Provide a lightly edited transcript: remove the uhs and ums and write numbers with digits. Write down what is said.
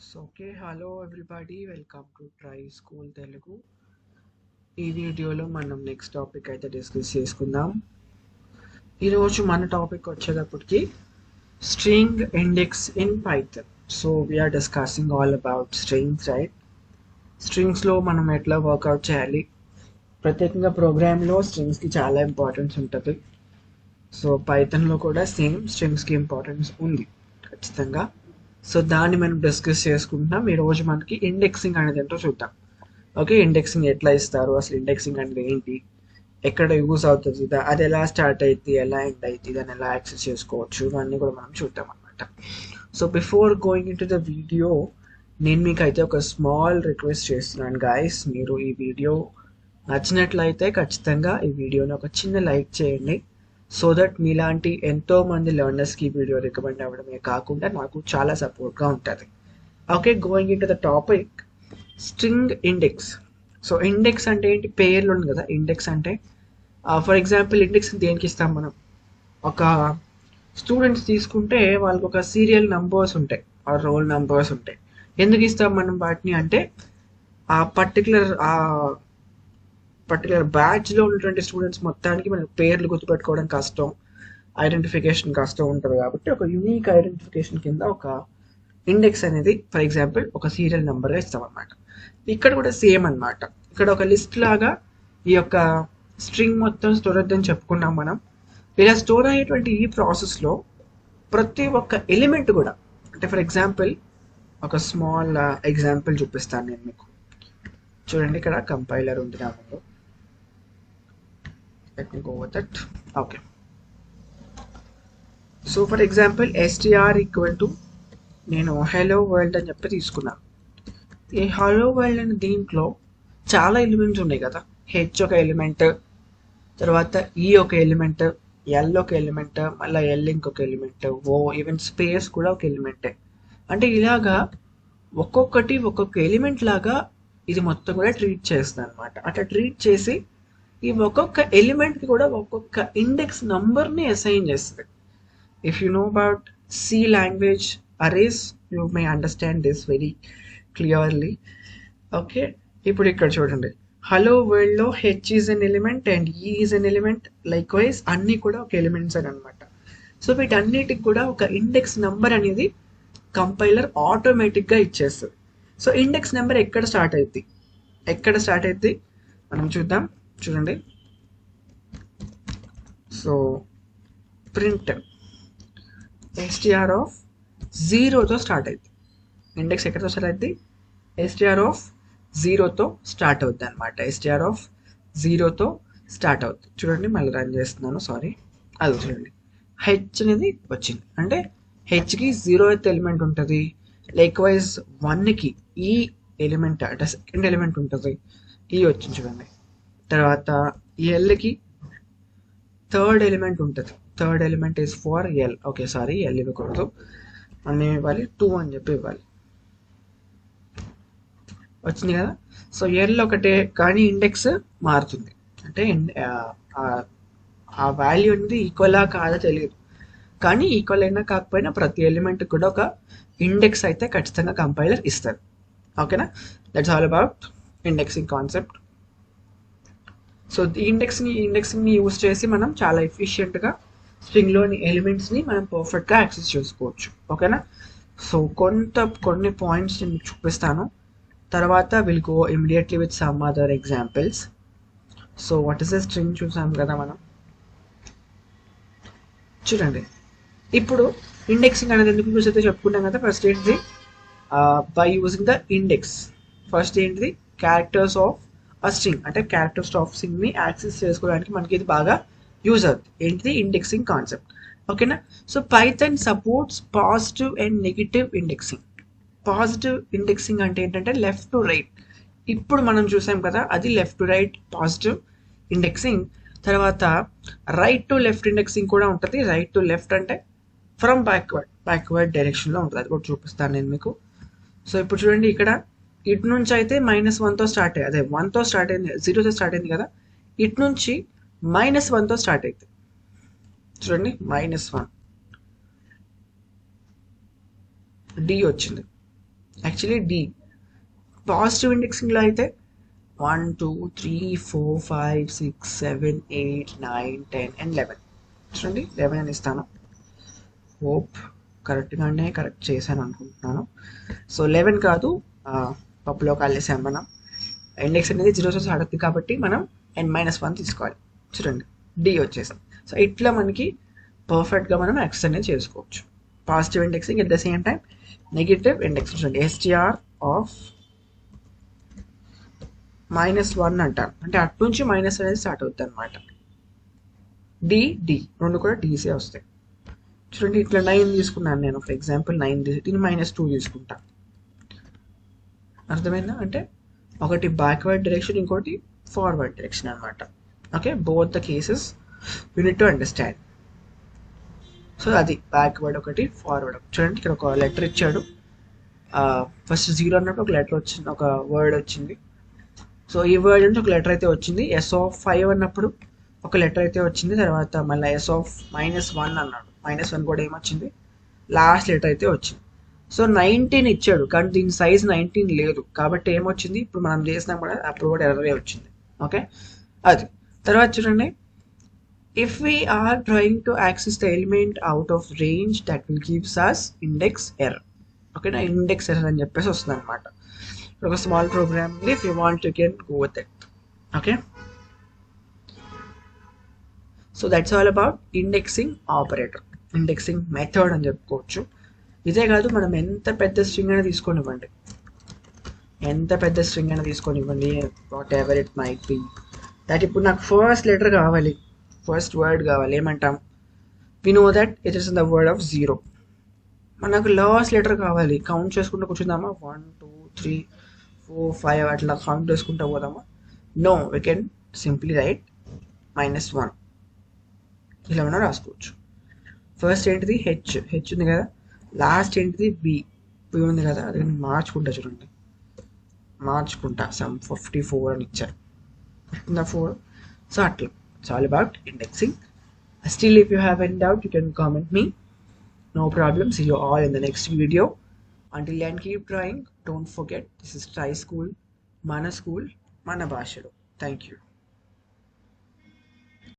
Hello everybody, welcome to try school Telugu. ఈ వీడియోలో మనం నెక్స్ట్ టాపిక్ అయితే డిస్కస్ చేసుకుందాం. ఈరోజు మన టాపిక్ వచ్చేటప్పటికి string index in python. So we are discussing all about strings, right? స్ట్రింగ్స్లో మనం ఎట్లా వర్కౌట్ చేయాలి, ప్రత్యేకంగా ప్రోగ్రామ్లో స్ట్రింగ్స్కి చాలా ఇంపార్టెన్స్ ఉంటుంది. సో పైథాన్లో కూడా సేమ్ స్ట్రింగ్స్కి ఇంపార్టెన్స్ ఉంది ఖచ్చితంగా. సో దాన్ని మనం డిస్కస్ చేసుకుంటున్నాం. ఈరోజు మనకి ఇండెక్సింగ్ అనేది ఏంటో చూద్దాం. ఓకే, ఇండెక్సింగ్ ఎట్లా ఇస్తారు, అసలు ఇండెక్సింగ్ అనేది ఏంటి, ఎక్కడ యూజ్ అవుతుంది, అది ఎలా స్టార్ట్ అవుతుంది, ఎలా ఎండ్ అవుతుంది, దాన్ని ఎలా యాక్సెస్ చేసుకోవచ్చు, ఇవన్నీ కూడా మనం చూద్దాం అనమాట. So before going in to the video, నేను మీకు అయితే ఒక స్మాల్ రిక్వెస్ట్ చేస్తున్నాను గాయస్. మీరు ఈ వీడియో నచ్చినట్లయితే ఖచ్చితంగా ఈ వీడియోని ఒక చిన్న లైక్ చేయండి. సో దట్ మీలాంటి ఎంతో మంది లెర్నర్స్కి వీడియో రికమెండ్ అవ్వడమే కాకుండా నాకు చాలా సపోర్ట్గా ఉంటుంది. Okay, going in to the topic, string index. So index అంటే ఏంటి, పేర్లు ఉంది కదా. ఇండెక్స్ అంటే ఫర్ ఎగ్జాంపుల్ ఇండెక్స్ దేనికి ఇస్తాం మనం, ఒక స్టూడెంట్స్ తీసుకుంటే వాళ్ళకి ఒక సీరియల్ నంబర్స్ ఉంటాయి, ఆ రోల్ నంబర్స్ ఉంటాయి. ఎందుకు ఇస్తాం మనం వాటిని అంటే, ఆ పర్టికులర్ బ్యాచ్లో ఉన్నటువంటి స్టూడెంట్స్ మొత్తానికి మన పేర్లు గుర్తుపెట్టుకోవడం కష్టం, ఐడెంటిఫికేషన్ కష్టం ఉంటుంది. కాబట్టి ఒక యూనిక్ ఐడెంటిఫికేషన్ కింద ఒక ఇండెక్స్ అనేది ఫర్ ఎగ్జాంపుల్ ఒక సీరియల్ నెంబర్గా ఇస్తాం అనమాట. ఇక్కడ కూడా సేమ్ అనమాట. ఇక్కడ ఒక లిస్ట్ లాగా ఈ యొక్క స్ట్రింగ్ మొత్తం స్టోర్ అవుతుందని చెప్పుకున్నాం మనం. ఇలా స్టోర్ అయ్యేటువంటి ఈ ప్రాసెస్లో ప్రతి ఒక్క ఎలిమెంట్ కూడా, అంటే ఫర్ ఎగ్జాంపుల్ ఒక స్మాల్ ఎగ్జాంపుల్ చూపిస్తాను నేను మీకు. చూడండి, ఇక్కడ కంపైలర్ ఉంది నా ముందు. Let me go with it. Okay. So for example, str equal to నేను హలో వరల్డ్ అని చెప్పి తీసుకున్నాను. ఈ హలో వరల్డ్ అనే దీంట్లో చాలా ఎలిమెంట్స్ ఉన్నాయి కదా. హెచ్ ఒక ఎలిమెంట్, తర్వాత ఈ ఒక ఎలిమెంట్, ఎల్ ఒక ఎలిమెంట్, మళ్ళీ ఎల్ ఇంకొక ఎలిమెంట్, ఓ ఈవెన్ స్పేస్ కూడా ఒక ఎలిమెంటే. అంటే ఇలాగా ఒక్కొక్క ఎలిమెంట్ లాగా ఇది మొత్తం కూడా ట్రీట్ చేస్తుంది అనమాట. అట్లా ట్రీట్ చేసి ఈ ఒక్కొక్క ఎలిమెంట్కి కూడా ఒక్కొక్క ఇండెక్స్ నంబర్ని అసైన్ చేస్తుంది. If you know about C language arrays, you may understand this very clearly. Okay, ఇప్పుడు ఇక్కడ చూడండి, హలో వరల్డ్లో H is an element and E is an element, likewise అన్నీ కూడా ఒక ఎలిమెంట్స్ అని అనమాట. సో వీటన్నిటికి కూడా ఒక ఇండెక్స్ నెంబర్ అనేది కంపైలర్ ఆటోమేటిక్గా ఇచ్చేస్తుంది. సో ఇండెక్స్ నెంబర్ ఎక్కడ స్టార్ట్ అవుతుంది మనం చూద్దాం. చూడండి, సో ప్రింట్ ఎస్టిఆర్ ఆఫ్ జీరోతో స్టార్ట్ అవుతుంది. ఇండెక్స్ ఎక్కడితో స్టార్ట్ అవుతుంది, ఎస్టిఆర్ ఆఫ్ జీరోతో స్టార్ట్ అవుతుంది అనమాట. ఎస్టిఆర్ ఆఫ్ జీరోతో స్టార్ట్ అవుతుంది. చూడండి, మళ్ళీ రన్ చేస్తున్నాను, సారీ. అది చూడండి, హెచ్ అనేది వచ్చింది. అంటే హెచ్కి 0th ఎలిమెంట్ ఉంటుంది, లైక్ వైజ్ 1కి ఈ ఎలిమెంట్ అంటే సెకండ్ ఎలిమెంట్ ఉంటుంది, ఈ వచ్చింది చూడండి. తర్వాత ఎల్కి 3rd ఎలిమెంట్ ఉంటుంది. 3rd element is for L. Okay, sorry, L ఇవ్వకూడదు, మనం ఇవ్వాలి 2 అని చెప్పి ఇవ్వాలి. వచ్చింది కదా. సో ఎల్ ఒకటే, కానీ ఇండెక్స్ మారుతుంది. అంటే ఆ వాల్యూ అనేది ఈక్వలా కాదా తెలియదు, కానీ ఈక్వల్ అయినా కాకపోయినా ప్రతి ఎలిమెంట్ కూడా ఒక ఇండెక్స్ అయితే ఖచ్చితంగా కంపైలర్ ఇస్తారు. ఓకేనా, that's all about indexing concept. So ఈ ఇండెక్సింగ్ని యూజ్ చేసి మనం చాలా ఎఫిషియెంట్గా స్ట్రింగ్లోని ఎలిమెంట్స్ని మనం పర్ఫెక్ట్గా యాక్సెస్ చేసుకోవచ్చు. ఓకేనా. సో కొన్ని పాయింట్స్ నేను చూపిస్తాను, తర్వాత will go immediately with some other examples. So what is the string చూసాం కదా మనం. చూడండి, ఇప్పుడు ఇండెక్సింగ్ అనేది ఎందుకు యూజ్ అయితే చెప్పుకుంటాం కదా. ఫస్ట్ ఏంటిది, by using the index. First ఏంటిది, క్యారెక్టర్స్ ఆఫ్ ఆ స్ట్రింగ్, అంటే క్యారెక్టర్స్ ఆఫ్ స్ట్రింగ్ని యాక్సెస్ చేసుకోవడానికి మనకి ఇది బాగా యూజ్ అవుతుంది. ఏంటిది, ఇండెక్సింగ్ కాన్సెప్ట్. ఓకేనా. So Python supports positive and negative indexing. Positive indexing అంటే ఏంటంటే లెఫ్ట్ టు రైట్. ఇప్పుడు మనం చూసాం కదా, అది left to right positive indexing. తర్వాత రైట్ టు లెఫ్ట్ ఇండెక్సింగ్ కూడా ఉంటుంది. రైట్ టు లెఫ్ట్ అంటే ఫ్రమ్ బ్యాక్వర్డ్ డైరెక్షన్లో ఉంటుంది. అది కూడా చూపిస్తాను నేను మీకు. సో ఇప్పుడు చూడండి, ఇక్కడ ఇటు నుంచి అయితే -1తో స్టార్ట్ అయ్యి, అదే 1తో స్టార్ట్ అయింది, 0తో స్టార్ట్ అయింది కదా. ఇటు నుంచి -1తో స్టార్ట్ అవుతుంది. చూడండి, -1 డి వచ్చింది. Actually D. పాజిటివ్ ఇండెక్సింగ్లో అయితే 1 2 3 4 5 6 7 8 9 10 అండ్ 11. చూడండి 11 అని ఇస్తాను. హోప్ కరెక్ట్గానే కరెక్ట్ చేశాను అనుకుంటున్నాను. సో 11 కాదు, పప్పులో కాలేసాం మనం. ఇండెక్స్ అనేది 0 స్టార్ట్ అవుతుంది కాబట్టి మనం n-1 తీసుకోవాలి. చూడండి డి వచ్చేసాం. సో ఇట్లా మనకి పర్ఫెక్ట్గా మనం యాక్సెస్ అనేది చేసుకోవచ్చు. Positive indexing at the same time negative index. చూడండి ఎస్టిఆర్ ఆఫ్ -1 అంటాను, అంటే అటు నుంచి మైనస్ అనేది స్టార్ట్ అవుతుంది అనమాట. డి రెండు కూడా డీసే వస్తాయి. చూడండి ఇట్లా 9 తీసుకున్నాను నేను, ఫర్ ఎగ్జాంపుల్ 9 దీన్ని -2 తీసుకుంటా. అర్థమైందా? అంటే ఒకటి బ్యాక్వర్డ్ డైరెక్షన్, ఇంకోటి ఫార్వర్డ్ డైరెక్షన్ అనమాట. Okay, both the cases you need to understand. So అది బ్యాక్వర్డ్ ఒకటి, ఫార్వర్డ్ ఒకటి. చూడండి ఇక్కడ ఒక లెటర్ ఇచ్చాడు. ఫస్ట్ 0 అన్నప్పుడు ఒక లెటర్ వచ్చింది, ఒక వర్డ్ వచ్చింది. సో ఈ వర్డ్ నుంచి ఒక లెటర్ అయితే వచ్చింది. S5 అన్నప్పుడు ఒక లెటర్ అయితే వచ్చింది. తర్వాత మళ్ళీ S-1 అన్నాడు. -1 కూడా ఏమొచ్చింది, లాస్ట్ లెటర్ అయితే వచ్చింది. సో 19 ఇచ్చాడు, కానీ దీని సైజ్ 19 లేదు కాబట్టి ఏమొచ్చింది, ఇప్పుడు మనం చేసినా కూడా అప్పుడు కూడా ఎర్రరే వచ్చింది. ఓకే, అది. తర్వాత చూడండి, if we are trying to access the element out of range that will gives us index error. ఓకేనా, ఇండెక్స్ ఎర్రర్ అని చెప్పేసి వస్తుంది అనమాట. ఒక స్మాల్ ప్రోగ్రామ్ ఉంది, if you want you can go with it. Okay, so that's all about indexing operator, indexing method అని చెప్పుకోవచ్చు. ఇదే కాదు, మనం ఎంత పెద్ద స్ట్రింగ్ అయినా తీసుకొనివ్వండి, whatever it might be. That ఇప్పుడు నాకు ఫస్ట్ లెటర్ కావాలి, ఫస్ట్ వర్డ్ కావాలి, ఏమంటాం, we know that it is in the word of 0. మనకు లాస్ట్ లెటర్ కావాలి, కౌంట్ చేసుకుంటూ కూర్చుందామా, 1 2 3 4 5 అట్లా కౌంట్ చేసుకుంటూ పోదామా? No, we can simply write -1 ఇలా మనం రాసుకోవచ్చు. ఫస్ట్ ఏంటిది హెచ్ ఉంది కదా, లాస్ట్ ఏంటిది బి ఉంది కదా, అది మార్చుకుంటా. చూడండి మార్చుకుంటా, సమ్ 54 అని ఇచ్చారు, 4. సో అట్లా it's all about indexing. Still, if you have any doubt, you can comment me. No problem. See you all in the next video. Until then, keep trying. Don't forget, this is Try School, Mana School, Mana Bhashalo. Thank you.